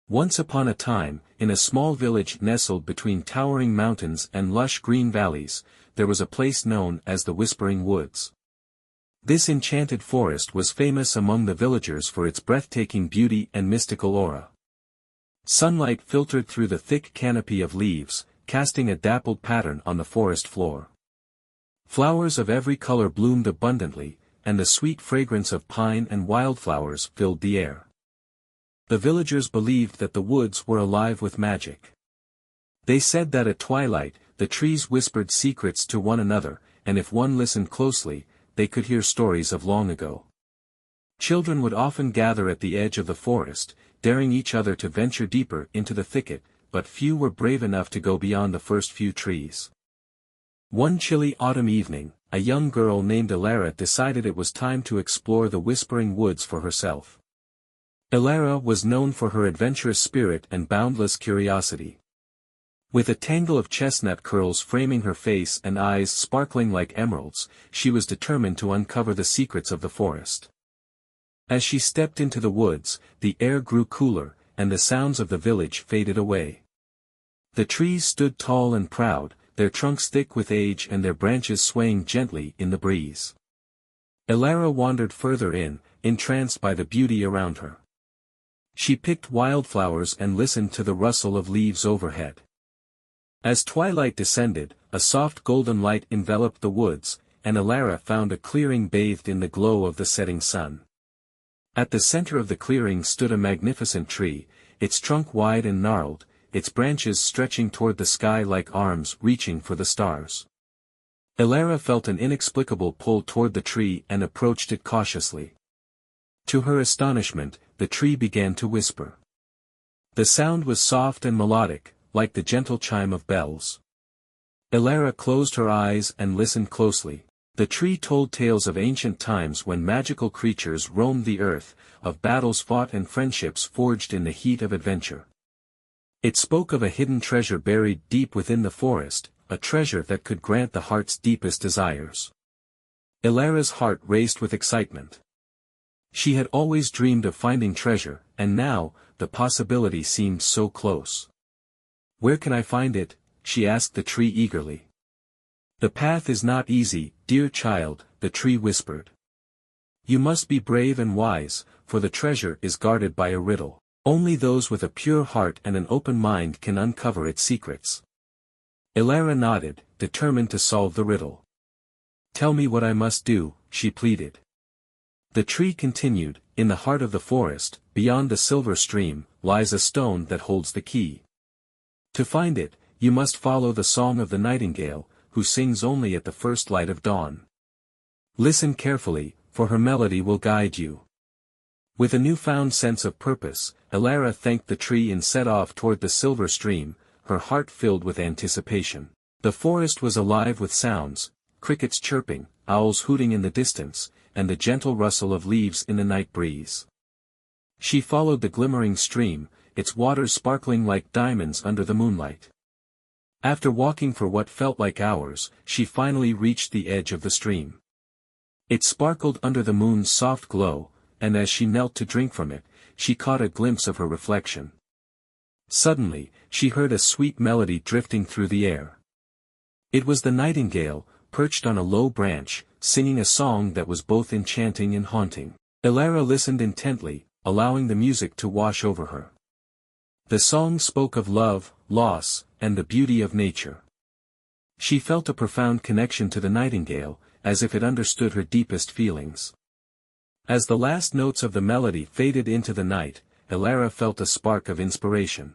Once upon a time, in a small village nestled between towering mountains and lush green valleys, there was a place known as the Whispering Woods. This enchanted forest was famous among the villagers for its breathtaking beauty and mystical aura. Sunlight filtered through the thick canopy of leaves, casting a dappled pattern on the forest floor. Flowers of every color bloomed abundantly, and the sweet fragrance of pine and wildflowers filled the air. The villagers believed that the woods were alive with magic. They said that at twilight, the trees whispered secrets to one another, and if one listened closely, they could hear stories of long ago. Children would often gather at the edge of the forest, daring each other to venture deeper into the thicket, but few were brave enough to go beyond the first few trees. One chilly autumn evening, a young girl named Elara decided it was time to explore the Whispering Woods for herself. Elara was known for her adventurous spirit and boundless curiosity. With a tangle of chestnut curls framing her face and eyes sparkling like emeralds, she was determined to uncover the secrets of the forest. As she stepped into the woods, the air grew cooler, and the sounds of the village faded away. The trees stood tall and proud, their trunks thick with age and their branches swaying gently in the breeze. Elara wandered further in, entranced by the beauty around her. She picked wildflowers and listened to the rustle of leaves overhead. As twilight descended, a soft golden light enveloped the woods, and Elara found a clearing bathed in the glow of the setting sun. At the center of the clearing stood a magnificent tree, its trunk wide and gnarled, its branches stretching toward the sky like arms reaching for the stars. Elara felt an inexplicable pull toward the tree and approached it cautiously. To her astonishment, the tree began to whisper. The sound was soft and melodic, like the gentle chime of bells. Elara closed her eyes and listened closely. The tree told tales of ancient times when magical creatures roamed the earth, of battles fought and friendships forged in the heat of adventure. It spoke of a hidden treasure buried deep within the forest, a treasure that could grant the heart's deepest desires. Elara's heart raced with excitement. She had always dreamed of finding treasure, and now, the possibility seemed so close. "Where can I find it?" she asked the tree eagerly. "The path is not easy, dear child," the tree whispered. "You must be brave and wise, for the treasure is guarded by a riddle. Only those with a pure heart and an open mind can uncover its secrets." Elara nodded, determined to solve the riddle. "Tell me what I must do," she pleaded. The tree continued, "In the heart of the forest, beyond the silver stream, lies a stone that holds the key. To find it, you must follow the song of the nightingale, who sings only at the first light of dawn. Listen carefully, for her melody will guide you." With a newfound sense of purpose, Elara thanked the tree and set off toward the silver stream, her heart filled with anticipation. The forest was alive with sounds, crickets chirping, owls hooting in the distance, and the gentle rustle of leaves in the night breeze. She followed the glimmering stream, its waters sparkling like diamonds under the moonlight. After walking for what felt like hours, she finally reached the edge of the stream. It sparkled under the moon's soft glow, and as she knelt to drink from it, she caught a glimpse of her reflection. Suddenly, she heard a sweet melody drifting through the air. It was the nightingale, perched on a low branch, singing a song that was both enchanting and haunting. Elara listened intently, allowing the music to wash over her. The song spoke of love, loss, and the beauty of nature. She felt a profound connection to the nightingale, as if it understood her deepest feelings. As the last notes of the melody faded into the night, Elara felt a spark of inspiration.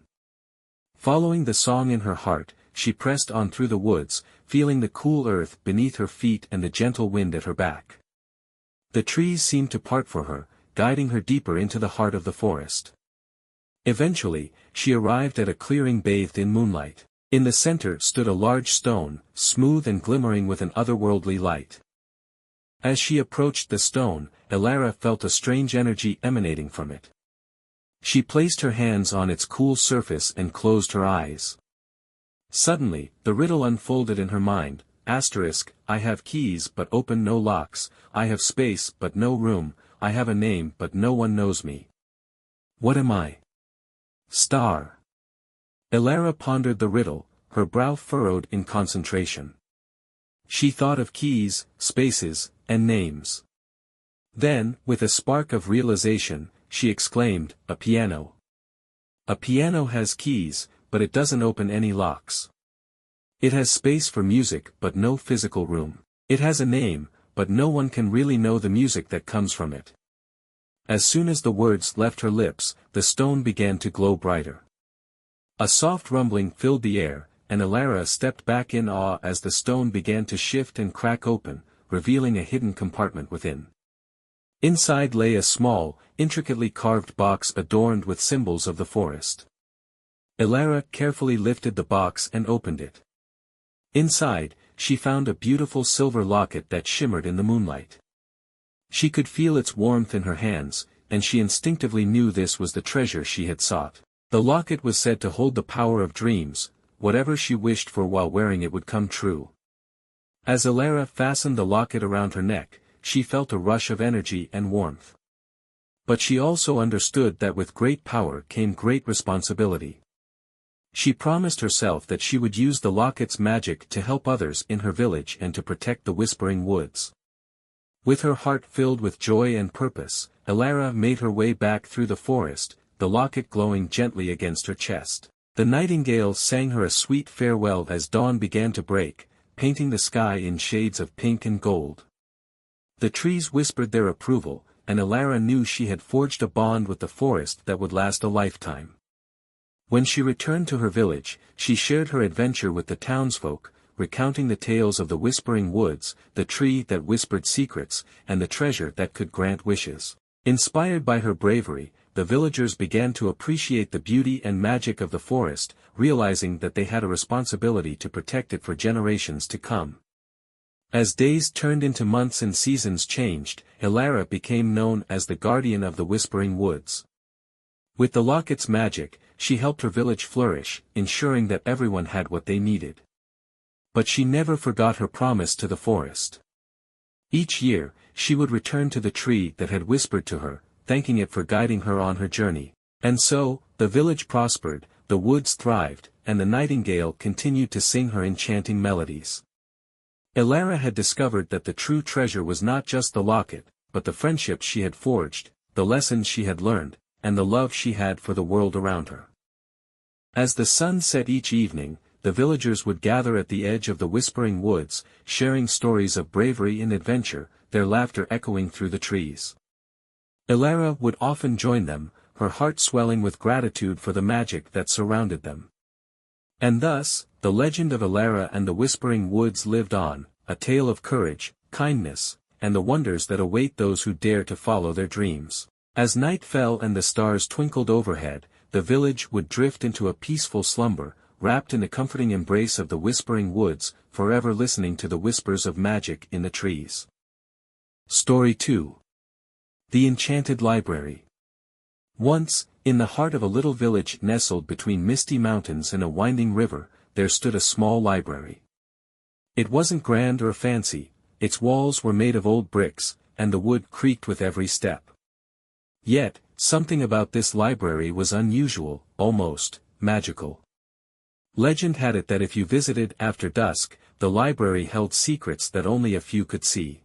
Following the song in her heart, she pressed on through the woods, feeling the cool earth beneath her feet and the gentle wind at her back. The trees seemed to part for her, guiding her deeper into the heart of the forest. Eventually, she arrived at a clearing bathed in moonlight. In the center stood a large stone, smooth and glimmering with an otherworldly light. As she approached the stone, Elara felt a strange energy emanating from it. She placed her hands on its cool surface and closed her eyes. Suddenly, the riddle unfolded in her mind. I have keys but open no locks, I have space but no room, I have a name but no one knows me. What am I? Star. Elara pondered the riddle, her brow furrowed in concentration. She thought of keys, spaces, and names. Then, with a spark of realization, she exclaimed, "A piano. A piano has keys, but it doesn't open any locks. It has space for music but no physical room. It has a name, but no one can really know the music that comes from it." As soon as the words left her lips, the stone began to glow brighter. A soft rumbling filled the air, and Elara stepped back in awe as the stone began to shift and crack open, revealing a hidden compartment within. Inside lay a small, intricately carved box adorned with symbols of the forest. Elara carefully lifted the box and opened it. Inside, she found a beautiful silver locket that shimmered in the moonlight. She could feel its warmth in her hands, and she instinctively knew this was the treasure she had sought. The locket was said to hold the power of dreams, whatever she wished for while wearing it would come true. As Elara fastened the locket around her neck, she felt a rush of energy and warmth. But she also understood that with great power came great responsibility. She promised herself that she would use the locket's magic to help others in her village and to protect the Whispering Woods. With her heart filled with joy and purpose, Elara made her way back through the forest, the locket glowing gently against her chest. The nightingale sang her a sweet farewell as dawn began to break, painting the sky in shades of pink and gold. The trees whispered their approval, and Elara knew she had forged a bond with the forest that would last a lifetime. When she returned to her village, she shared her adventure with the townsfolk, recounting the tales of the Whispering Woods, the tree that whispered secrets, and the treasure that could grant wishes. Inspired by her bravery, the villagers began to appreciate the beauty and magic of the forest, realizing that they had a responsibility to protect it for generations to come. As days turned into months and seasons changed, Elara became known as the guardian of the Whispering Woods. With the locket's magic, she helped her village flourish, ensuring that everyone had what they needed. But she never forgot her promise to the forest. Each year, she would return to the tree that had whispered to her, thanking it for guiding her on her journey. And so, the village prospered, the woods thrived, and the nightingale continued to sing her enchanting melodies. Elara had discovered that the true treasure was not just the locket, but the friendships she had forged, the lessons she had learned, and the love she had for the world around her. As the sun set each evening, the villagers would gather at the edge of the Whispering Woods, sharing stories of bravery and adventure, their laughter echoing through the trees. Elara would often join them, her heart swelling with gratitude for the magic that surrounded them. And thus, the legend of Elara and the Whispering Woods lived on, a tale of courage, kindness, and the wonders that await those who dare to follow their dreams. As night fell and the stars twinkled overhead, the village would drift into a peaceful slumber, wrapped in the comforting embrace of the Whispering Woods, forever listening to the whispers of magic in the trees. Story 2. The Enchanted Library. Once, in the heart of a little village nestled between misty mountains and a winding river, there stood a small library. It wasn't grand or fancy, its walls were made of old bricks, and the wood creaked with every step. Yet, something about this library was unusual, almost magical. Legend had it that if you visited after dusk, the library held secrets that only a few could see.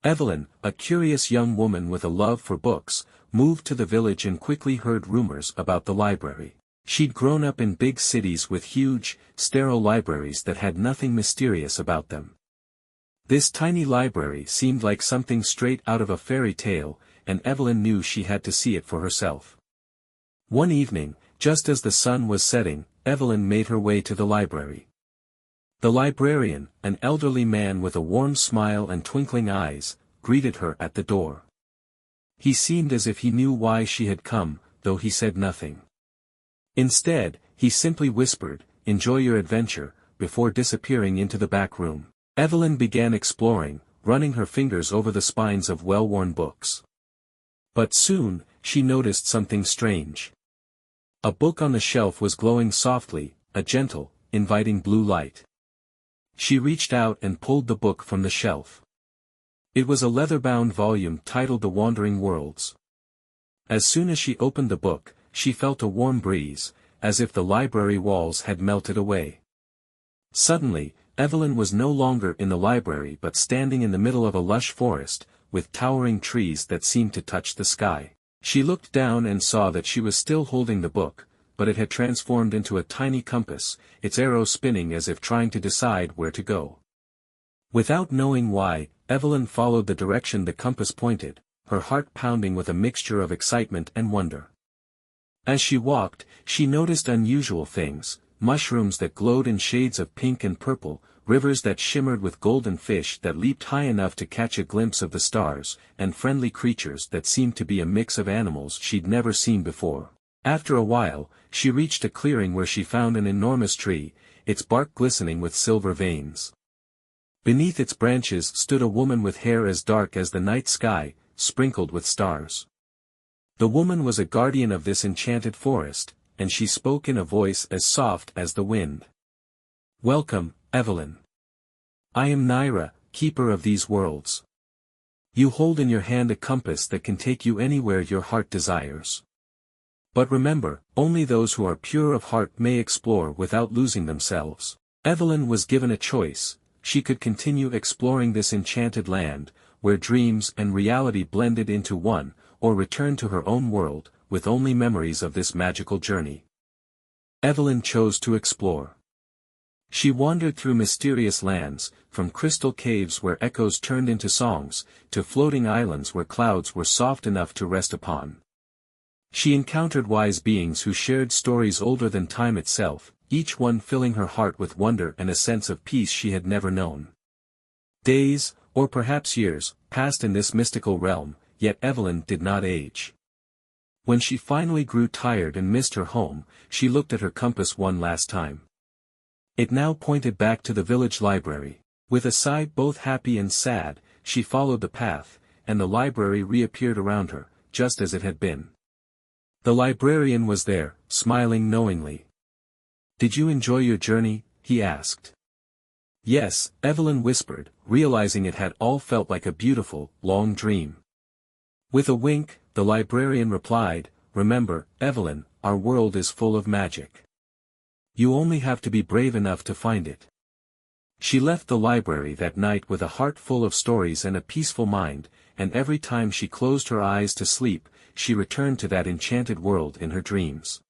Evelyn, a curious young woman with a love for books, moved to the village and quickly heard rumors about the library. She'd grown up in big cities with huge, sterile libraries that had nothing mysterious about them. This tiny library seemed like something straight out of a fairy tale, and Evelyn knew she had to see it for herself. One evening, just as the sun was setting, Evelyn made her way to the library. The librarian, an elderly man with a warm smile and twinkling eyes, greeted her at the door. He seemed as if he knew why she had come, though he said nothing. Instead, he simply whispered, "Enjoy your adventure," before disappearing into the back room. Evelyn began exploring, running her fingers over the spines of well-worn books. But soon, she noticed something strange. A book on the shelf was glowing softly, a gentle, inviting blue light. She reached out and pulled the book from the shelf. It was a leather-bound volume titled The Wandering Worlds. As soon as she opened the book, she felt a warm breeze, as if the library walls had melted away. Suddenly, Evelyn was no longer in the library but standing in the middle of a lush forest, with towering trees that seemed to touch the sky. She looked down and saw that she was still holding the book, but it had transformed into a tiny compass, its arrow spinning as if trying to decide where to go. Without knowing why, Evelyn followed the direction the compass pointed, her heart pounding with a mixture of excitement and wonder. As she walked, she noticed unusual things: mushrooms that glowed in shades of pink and purple, rivers that shimmered with golden fish that leaped high enough to catch a glimpse of the stars, and friendly creatures that seemed to be a mix of animals she'd never seen before. After a while, she reached a clearing where she found an enormous tree, its bark glistening with silver veins. Beneath its branches stood a woman with hair as dark as the night sky, sprinkled with stars. The woman was a guardian of this enchanted forest, and she spoke in a voice as soft as the wind. "Welcome, Evelyn. I am Naira, keeper of these worlds. You hold in your hand a compass that can take you anywhere your heart desires. But remember, only those who are pure of heart may explore without losing themselves." Evelyn was given a choice: she could continue exploring this enchanted land, where dreams and reality blended into one, or return to her own world, with only memories of this magical journey. Evelyn chose to explore. She wandered through mysterious lands, from crystal caves where echoes turned into songs, to floating islands where clouds were soft enough to rest upon. She encountered wise beings who shared stories older than time itself, each one filling her heart with wonder and a sense of peace she had never known. Days, or perhaps years, passed in this mystical realm, yet Evelyn did not age. When she finally grew tired and missed her home, she looked at her compass one last time. It now pointed back to the village library. With a sigh both happy and sad, she followed the path, and the library reappeared around her, just as it had been. The librarian was there, smiling knowingly. "Did you enjoy your journey?" he asked. "Yes," Evelyn whispered, realizing it had all felt like a beautiful, long dream. With a wink, the librarian replied, "Remember, Evelyn, our world is full of magic. You only have to be brave enough to find it." She left the library that night with a heart full of stories and a peaceful mind, and every time she closed her eyes to sleep, she returned to that enchanted world in her dreams.